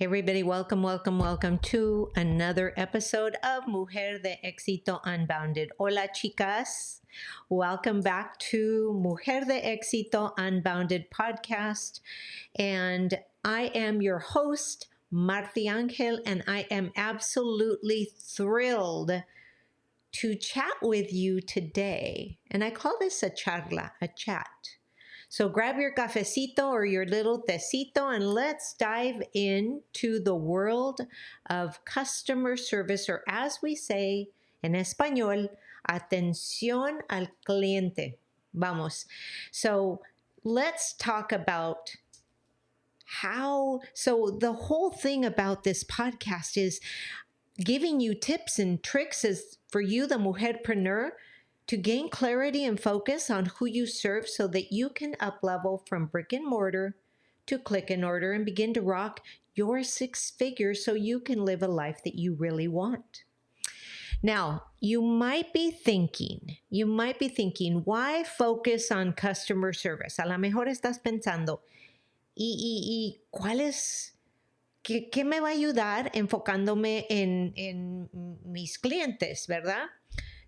Hey everybody, welcome to another episode of Mujer de Éxito Unbounded. Hola chicas, welcome back to Mujer de Éxito Unbounded podcast. And I am your host, Marti Angel, and I am absolutely thrilled to chat with you today. And I call this a charla, a chat. So grab your cafecito or your little tecito and let's dive into the world of customer service, or as we say en español, atención al cliente. Vamos. So let's talk about so the whole thing about this podcast is giving you tips and tricks as for you, the mujerpreneur, to gain clarity and focus on who you serve so that you can up-level from brick and mortar to click and order and begin to rock your six figures so you can live a life that you really want. Now, you might be thinking, why focus on customer service? A lo mejor estás pensando, ¿y cuál es? ¿Qué me va a ayudar enfocándome en mis clientes, verdad?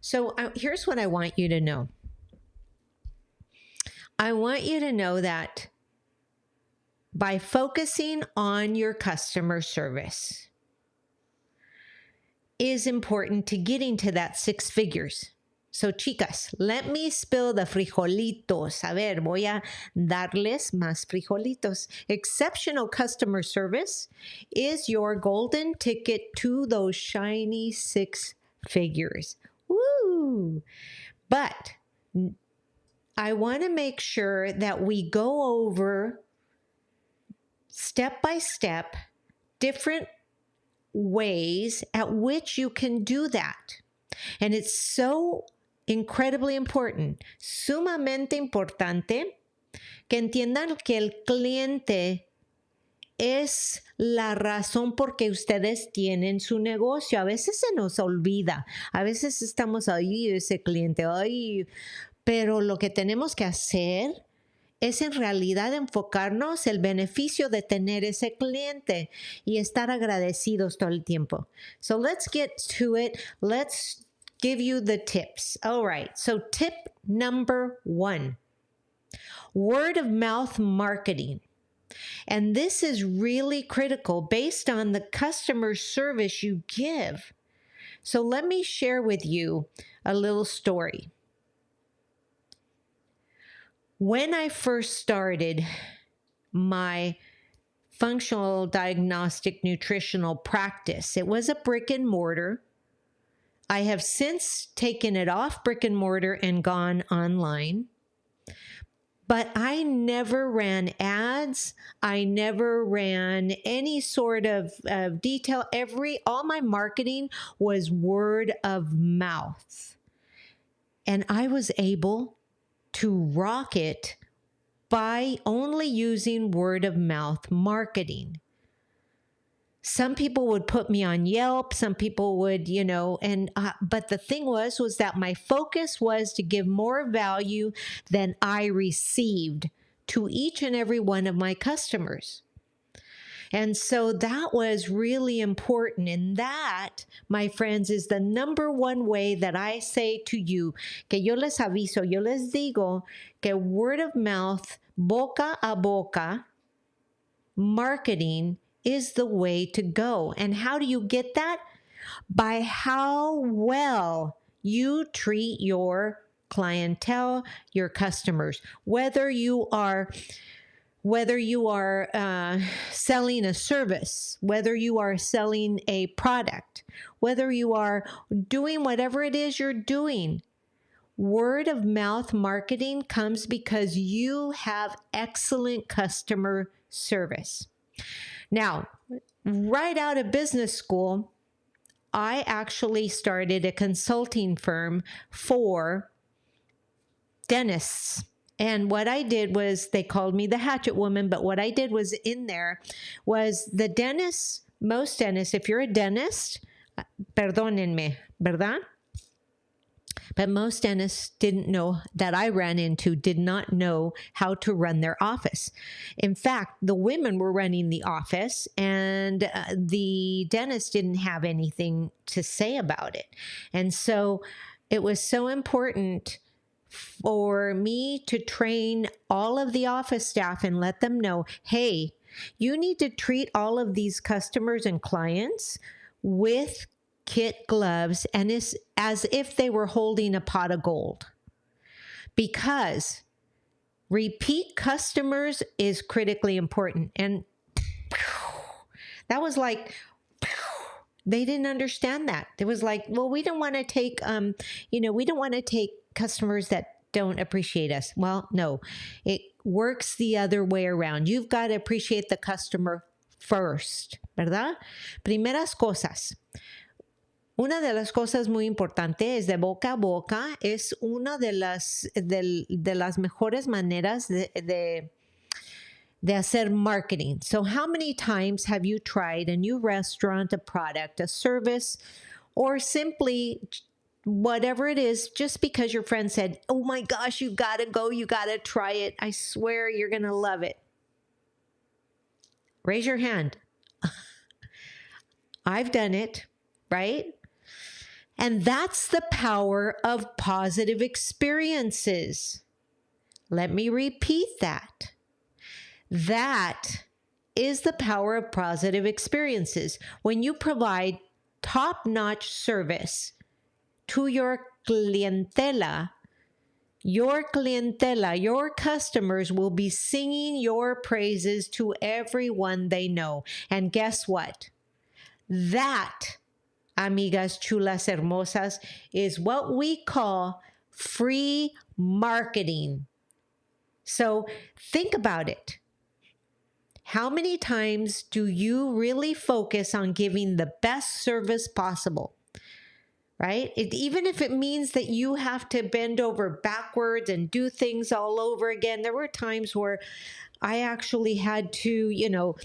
So here's what I want you to know. I want you to know that by focusing on your customer service is important to getting to that six figures. So chicas, let me spill the frijolitos. A ver, voy a darles más frijolitos. Exceptional customer service is your golden ticket to those shiny six figures. Woo! But I want to make sure that we go over step by step different ways at which you can do that. And it's so incredibly important, sumamente importante, que entiendan que el cliente es la razón por qué ustedes tienen su negocio. A veces se nos olvida, a veces estamos ahí, ese cliente, ay, pero lo que tenemos que hacer es en realidad enfocarnos el beneficio de tener ese cliente y estar agradecidos todo el tiempo. So let's get to it. Let's give you the tips. All right. So tip number 1, word of mouth marketing. And this is really critical based on the customer service you give. So let me share with you a little story. When I first started my functional diagnostic nutritional practice, it was a brick and mortar. I have since taken it off brick and mortar and gone online. But I never ran ads. I never ran any sort of detail. All my marketing was word of mouth. And I was able to rock it by only using word of mouth marketing. Some people would put me on Yelp. Some people would, but the thing was that my focus was to give more value than I received to each and every one of my customers. And so that was really important. And that, my friends, is the number one way that I say to you, que yo les aviso, yo les digo, que word of mouth, boca a boca, marketing is the way to go. And how do you get that? By how well you treat your clientele, your customers, whether you are selling a service, whether you are selling a product, whether you are doing whatever it is you're doing. Word of mouth marketing comes because you have excellent customer service. Now, right out of business school, I actually started a consulting firm for dentists. And what I did was, they called me the hatchet woman, but what I did was in there was the dentists, most dentists, if you're a dentist, perdónenme, ¿verdad? But most dentists didn't know, that I ran into, did not know how to run their office. In fact, the women were running the office, and the dentist didn't have anything to say about it. And so it was so important for me to train all of the office staff and let them know, hey, you need to treat all of these customers and clients with kit gloves and as if they were holding a pot of gold. Because repeat customers is critically important. And that was like, they didn't understand that. It was like, well, we don't want to take, we don't want to take customers that don't appreciate us. Well, no, it works the other way around. You've got to appreciate the customer first, ¿verdad? Primeras cosas. Una de las cosas muy importantes es de boca a boca. Es una de las mejores maneras de hacer marketing. So how many times have you tried a new restaurant, a product, a service, or simply whatever it is, just because your friend said, oh my gosh, you got to go, you got to try it. I swear you're going to love it. Raise your hand. I've done it, right? And that's the power of positive experiences. Let me repeat that. That is the power of positive experiences. When you provide top-notch service to your clientela, your customers will be singing your praises to everyone they know. And guess what? That, amigas chulas hermosas, is what we call free marketing. So think about it. How many times do you really focus on giving the best service possible? Right? Even if it means that you have to bend over backwards and do things all over again. There were times where I actually had to,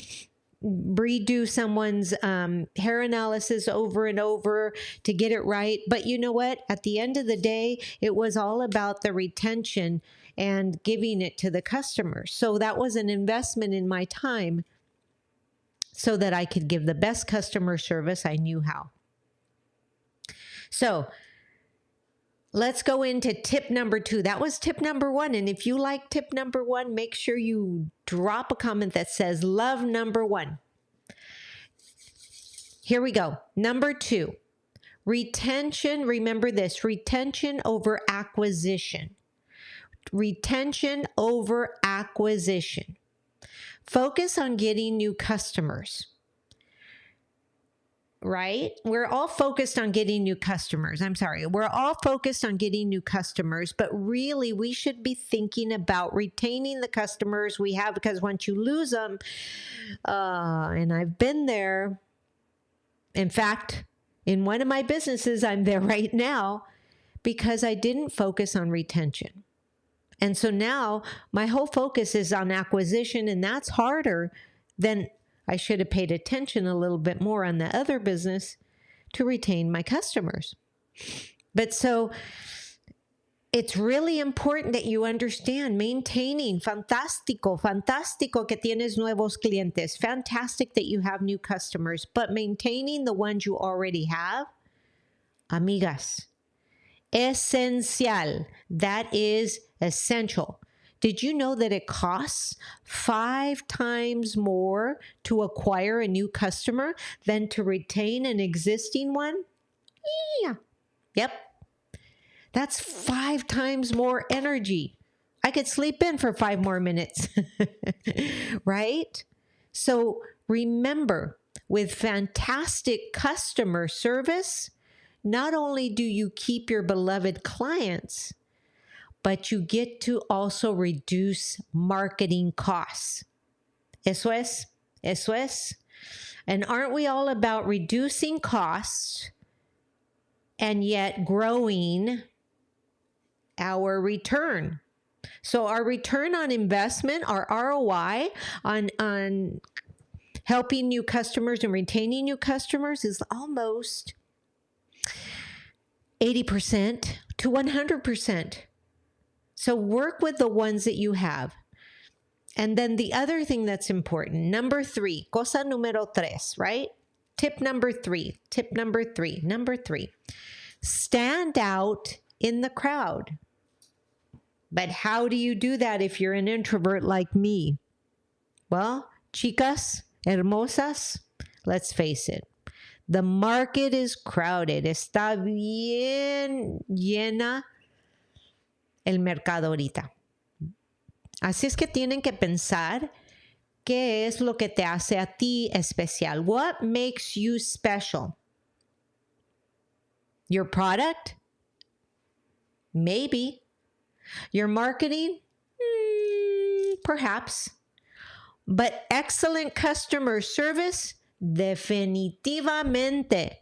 redo someone's hair analysis over and over to get it right. But you know what? At the end of the day, it was all about the retention and giving it to the customer. So that was an investment in my time so that I could give the best customer service I knew how. So let's go into tip number 2. That was tip number 1. And if you like tip number 1, make sure you drop a comment that says love number 1. Here we go. Number 2, retention. Remember this, retention over acquisition. Retention over acquisition. Focus on getting new customers. Right? We're all focused on getting new customers. We're all focused on getting new customers, but really we should be thinking about retaining the customers we have, because once you lose them, and I've been there. In fact, in one of my businesses, I'm there right now because I didn't focus on retention. And so now my whole focus is on acquisition, and that's harder than I should have paid attention a little bit more on the other business to retain my customers. But so it's really important that you understand maintaining. Fantástico que tienes nuevos clientes. Fantastic that you have new customers, but maintaining the ones you already have, amigas, esencial. That is essential. Did you know that it costs 5 times more to acquire a new customer than to retain an existing one? Yeah. Yep. That's 5 times more energy. I could sleep in for 5 more minutes, right? So remember, with fantastic customer service, not only do you keep your beloved clients, but you get to also reduce marketing costs. Eso es. And aren't we all about reducing costs and yet growing our return? So our return on investment, our ROI on helping new customers and retaining new customers is almost 80% to 100%. So work with the ones that you have. And then the other thing that's important, number 3, cosa número 3, right? Tip number 3, number 3, stand out in the crowd. But how do you do that if you're an introvert like me? Well, chicas, hermosas, let's face it. The market is crowded. Está bien llena el mercado ahorita. Así es que tienen que pensar qué es lo que te hace a ti especial. What makes you special? Your product? Maybe. Your marketing? Perhaps. But excellent customer service? Definitivamente.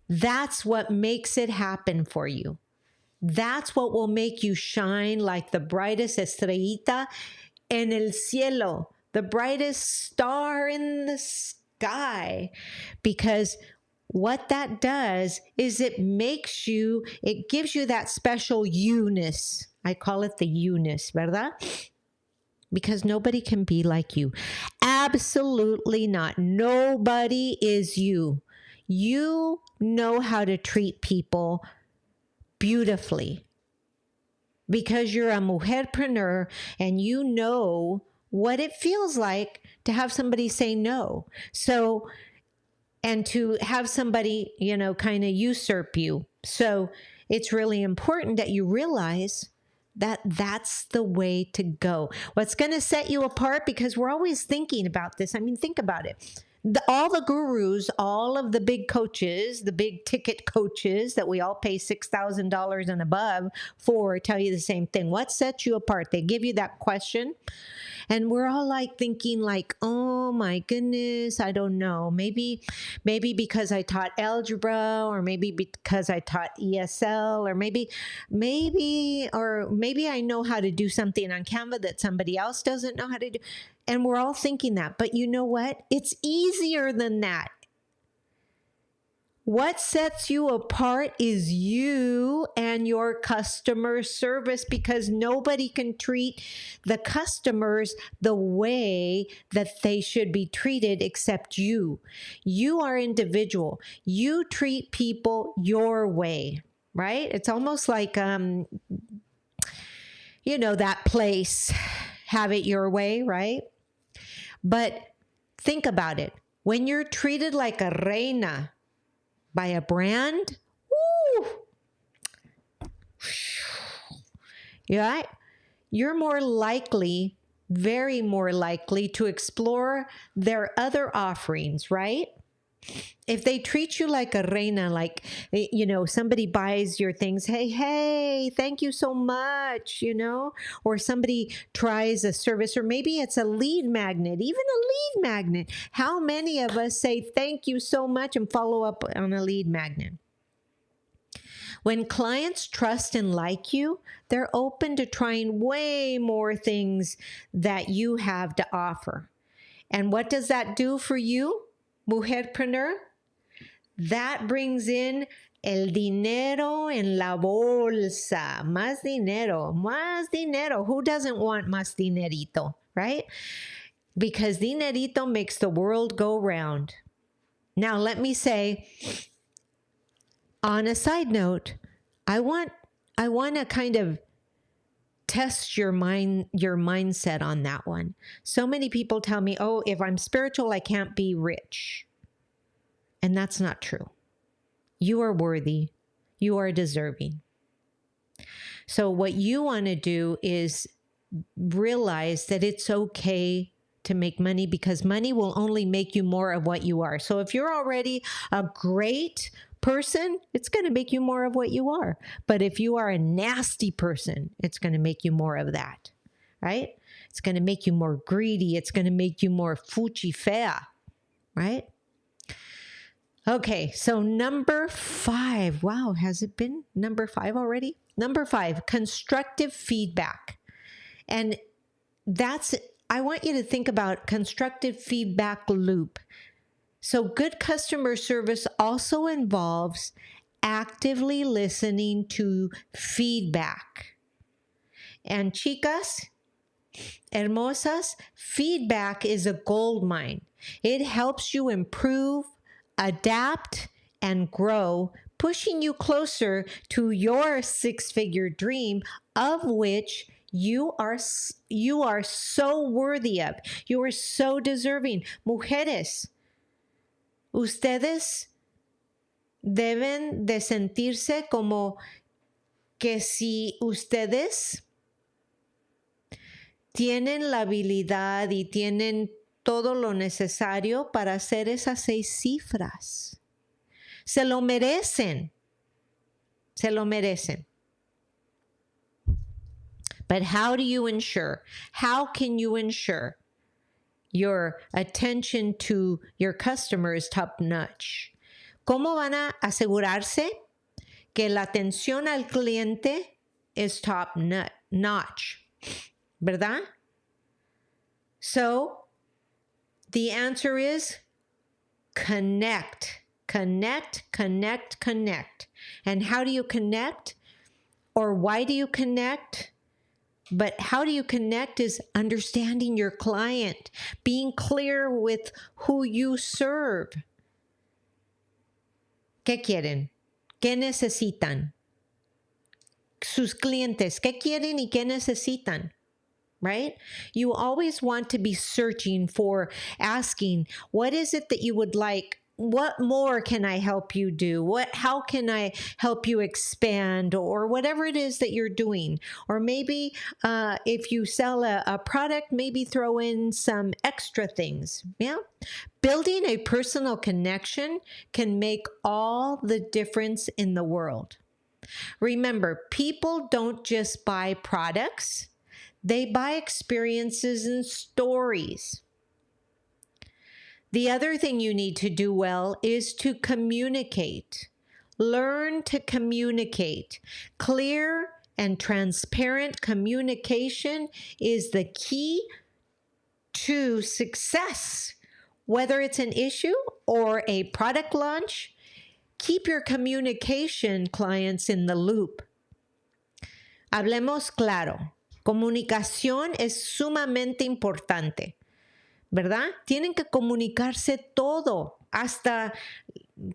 That's what makes it happen for you. That's what will make you shine like the brightest estrellita en el cielo, the brightest star in the sky. Because what that does is it gives you that special you-ness. I call it the you-ness, ¿verdad? Because nobody can be like you. Absolutely not. Nobody is you. You know how to treat people beautifully because you're a mujerpreneur and you know what it feels like to have somebody say no. So, and to have somebody, kind of usurp you. So it's really important that you realize that that's the way to go. What's going to set you apart, because we're always thinking about this. I mean, think about it. All the gurus, all of the big coaches, the big ticket coaches that we all pay $6,000 and above for, tell you the same thing. What sets you apart? They give you that question. And we're all like thinking like, oh my goodness, I don't know. Maybe because I taught algebra, or maybe because I taught ESL, or maybe I know how to do something on Canva that somebody else doesn't know how to do. And we're all thinking that. But you know what? It's easier than that. What sets you apart is you and your customer service, because nobody can treat the customers the way that they should be treated except you. You are individual. You treat people your way, right? It's almost like, that place, have it your way, right? But think about it. When you're treated like a reina by a brand, woo, yeah, you're more likely, very more likely to explore their other offerings, right? If they treat you like a reina, like, somebody buys your things, hey, thank you so much, or somebody tries a service, or maybe it's a lead magnet, even a lead magnet. How many of us say thank you so much and follow up on a lead magnet? When clients trust and like you, they're open to trying way more things that you have to offer. And what does that do for you, mujerpreneur? That brings in el dinero en la bolsa. Más dinero, más dinero. Who doesn't want más dinerito, right? Because dinerito makes the world go round. Now, let me say, on a side note, I want to kind of test your mindset on that one. So many people tell me, oh, if I'm spiritual, I can't be rich. And that's not true. You are worthy. You are deserving. So what you want to do is realize that it's okay to make money, because money will only make you more of what you are. So if you're already a great person, it's going to make you more of what you are. But if you are a nasty person, it's going to make you more of that, right? It's going to make you more greedy. It's going to make you more fuchi fea, right? Okay, so number 5. Wow, has it been number 5 already? Number 5, constructive feedback. And I want you to think about constructive feedback loop. So good customer service also involves actively listening to feedback. And chicas, hermosas, feedback is a gold mine. It helps you improve, adapt, and grow, pushing you closer to your six-figure dream, of which you are so worthy of. You are so deserving. Mujeres, ustedes deben de sentirse como que si ustedes tienen la habilidad y tienen todo lo necesario para hacer esas 6 cifras. Se lo merecen. Se lo merecen. But how do you ensure? How can you ensure your attention to your customer is top notch? ¿Cómo van a asegurarse que la atención al cliente es top notch? ¿Verdad? So, the answer is connect. Connect, connect, connect. And how do you connect? Or why do you connect? But how do you connect is understanding your client, being clear with who you serve. ¿Qué quieren? ¿Qué necesitan? Sus clientes, ¿qué quieren y qué necesitan? Right? You always want to be searching for, asking, what is it that you would like? What more can I help you do? How can I help you expand, or whatever it is that you're doing? Or maybe if you sell a product, maybe throw in some extra things. Yeah. Building a personal connection can make all the difference in the world. Remember, people don't just buy products. They buy experiences and stories. The other thing you need to do well is to communicate. Learn to communicate. Clear and transparent communication is the key to success. Whether it's an issue or a product launch, keep your communication clients in the loop. Hablemos claro. Comunicación es sumamente importante. ¿Verdad? Tienen que comunicarse todo, hasta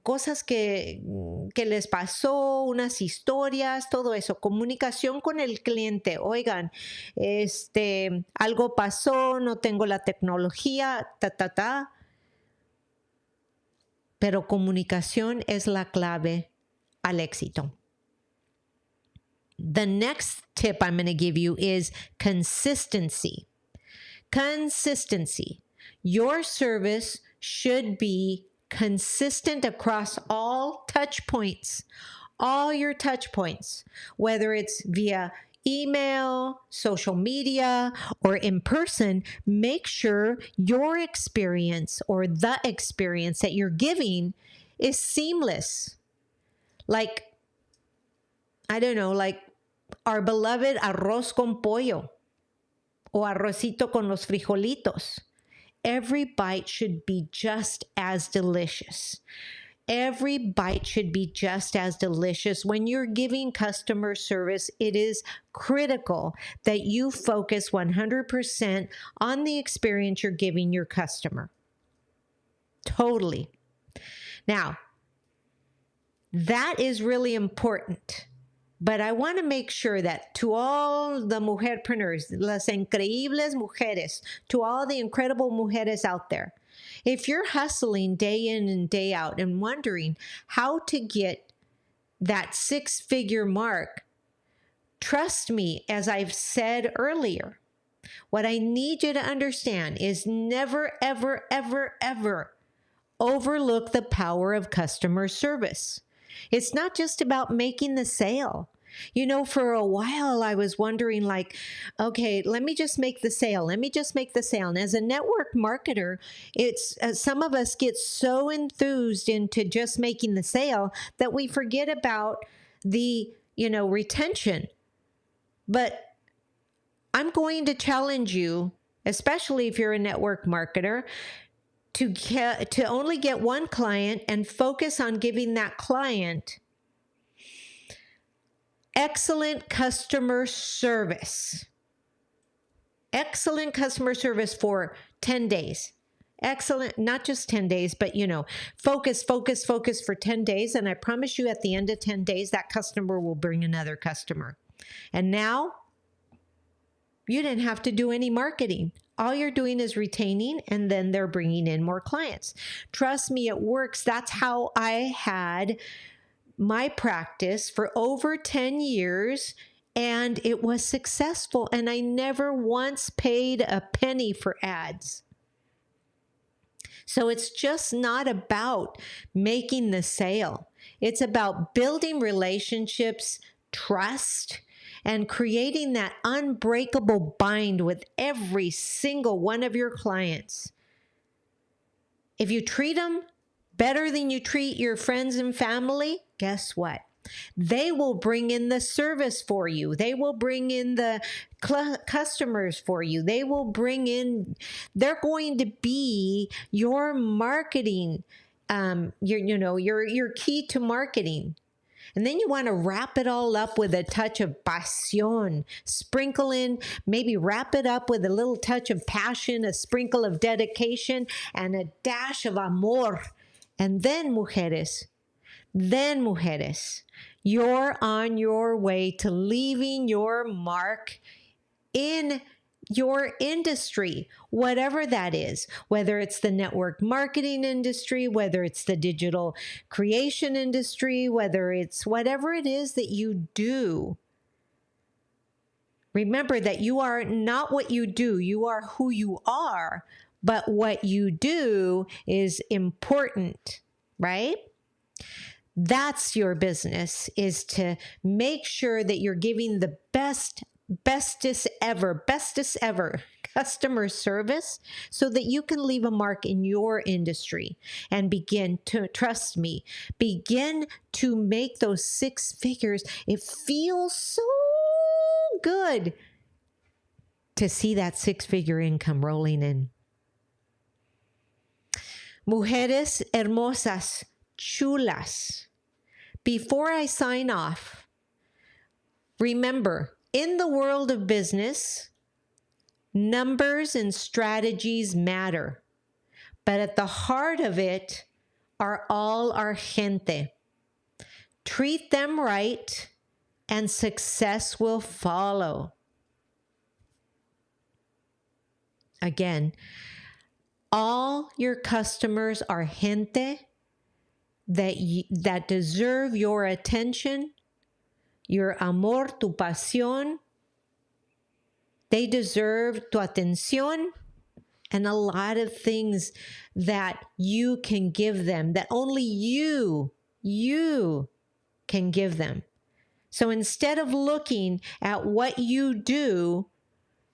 cosas que les pasó, unas historias, todo eso. Comunicación con el cliente. Oigan, algo pasó, no tengo la tecnología, Pero comunicación es la clave al éxito. The next tip I'm going to give you is consistency. Consistency. Your service should be consistent across all touch points, all your touch points, whether it's via email, social media, or in person. Make sure your experience or the experience that you're giving is seamless. Like, I don't know, like our beloved arroz con pollo. O arrocito con los frijolitos. Every bite should be just as delicious. Every bite should be just as delicious. When you're giving customer service, it is critical that you focus 100% on the experience you're giving your customer. Totally. Now, that is really important. But I want to make sure that to all the mujerpreneurs, las increíbles mujeres, to all the incredible mujeres out there, if you're hustling day in and day out and wondering how to get that 6-figure mark, trust me, as I've said earlier, what I need you to understand is never, ever, ever, ever overlook the power of customer service. It's not just about making the sale. You know, for a while I was wondering, like, okay, let me just make the sale. Let me just make the sale. And as a network marketer, it's some of us get so enthused into just making the sale that we forget about the, retention. But I'm going to challenge you, especially if you're a network marketer, to only get one client and focus on giving that client excellent customer service. Excellent customer service for 10 days. Excellent, not just 10 days, but focus for 10 days. And I promise you at the end of 10 days, that customer will bring another customer. And now you didn't have to do any marketing. All you're doing is retaining, and then they're bringing in more clients. Trust me, it works. That's how I had my practice for over 10 years, and it was successful. And I never once paid a penny for ads. So it's just not about making the sale. It's about building relationships, trust, and creating that unbreakable bind with every single one of your clients. If you treat them better than you treat your friends and family, guess what? They will bring in the service for you. They will bring in the customers for you. They're going to be your marketing, your key to marketing. And then you want to wrap it all up with a touch of pasión. Sprinkle in, maybe wrap it up with a little touch of passion, a sprinkle of dedication, and a dash of amor. And then, mujeres, you're on your way to leaving your mark in your industry, whatever that is, whether it's the network marketing industry, whether it's the digital creation industry, whether it's whatever it is that you do. Remember that you are not what you do, you are who you are, but what you do is important, right? That's your business, is to make sure that you're giving the bestest ever customer service so that you can leave a mark in your industry and begin to, trust me, begin to make those 6 figures. It feels so good to see that 6-figure income rolling in. Mujeres hermosas, chulas. Before I sign off, remember, in the world of business, numbers and strategies matter. But at the heart of it are all our gente. Treat them right, and success will follow. Again, all your customers are gente that deserve your attention, your amor, tu pasión. They deserve tu atención and a lot of things that you can give them, that only you can give them. So instead of looking at what you do,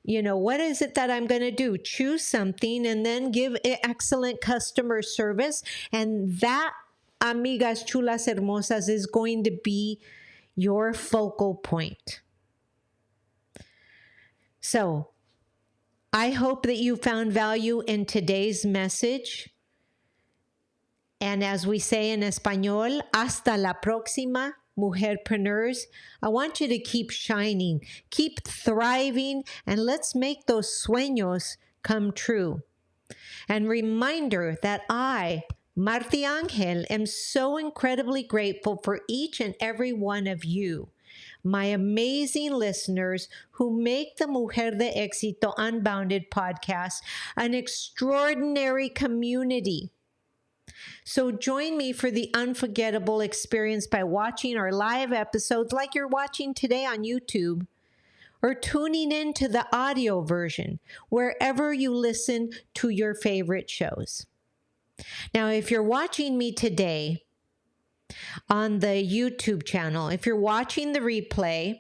what is it that I'm going to do? Choose something and then give excellent customer service. And that, amigas chulas hermosas, is going to be your focal point. So I hope that you found value in today's message. And as we say in Español, hasta la próxima, mujerpreneurs. I want you to keep shining, keep thriving, and let's make those sueños come true. And reminder that I, Marti Angel, am so incredibly grateful for each and every one of you, my amazing listeners who make the Mujer de Éxito Unbounded podcast an extraordinary community. So join me for the unforgettable experience by watching our live episodes like you're watching today on YouTube, or tuning in to the audio version wherever you listen to your favorite shows. Now, if you're watching me today on the YouTube channel, if you're watching the replay,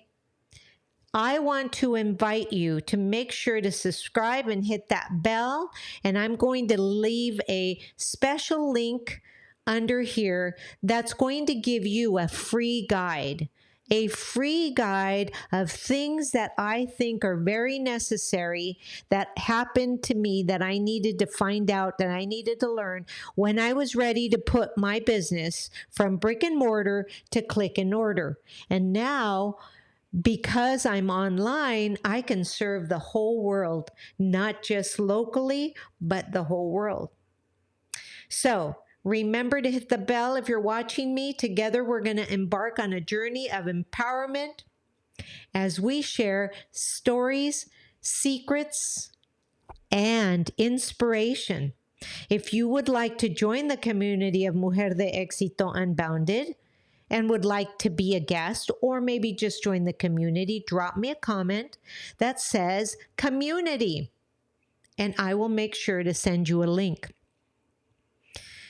I want to invite you to make sure to subscribe and hit that bell. And I'm going to leave a special link under here that's going to give you a free guide. a free guide of things that I think are very necessary that happened to me that I needed to find out, that I needed to learn when I was ready to put my business from brick and mortar to click and order. And now, because I'm online, I can serve the whole world, not just locally, but the whole world. So remember to hit the bell if you're watching me. Together, we're going to embark on a journey of empowerment as we share stories, secrets, and inspiration. If you would like to join the community of Mujer de Éxito Unbounded and would like to be a guest or maybe just join the community, drop me a comment that says community, and I will make sure to send you a link.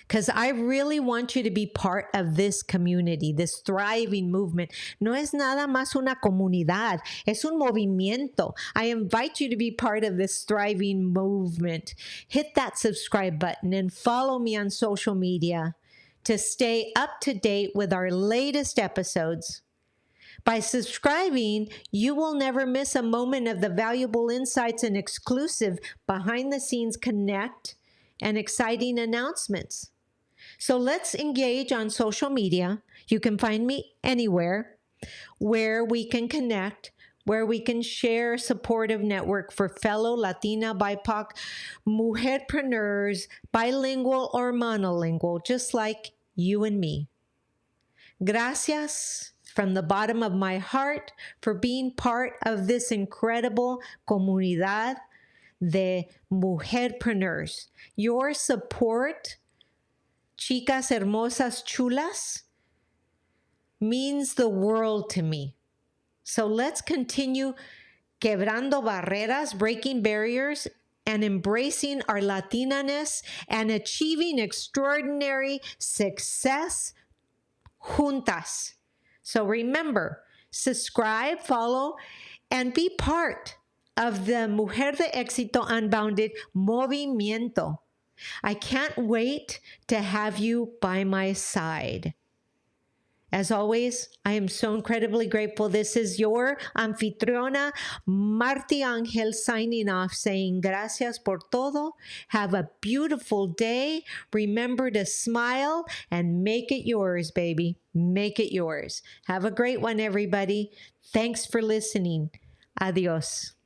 Because I really want you to be part of this community, this thriving movement. No es nada más una comunidad, es un movimiento. I invite you to be part of this thriving movement. Hit that subscribe button and follow me on social media to stay up to date with our latest episodes. By subscribing, you will never miss a moment of the valuable insights and exclusive behind-the-scenes connect and exciting announcements. So let's engage on social media. You can find me anywhere where we can connect, where we can share a supportive network for fellow Latina, BIPOC, mujerpreneurs, bilingual or monolingual, just like you and me. Gracias from the bottom of my heart for being part of this incredible comunidad de mujerpreneurs. Your support, chicas hermosas chulas, means the world to me. So let's continue quebrando barreras, breaking barriers, and embracing our Latinaness and achieving extraordinary success juntas. So remember, subscribe, follow, and be part of the Mujer de Éxito Unbounded movimiento. I can't wait to have you by my side. As always, I am so incredibly grateful. This is your anfitriona, Marti Angel, signing off, saying gracias por todo. Have a beautiful day. Remember to smile and make it yours, baby. Make it yours. Have a great one, everybody. Thanks for listening. Adios.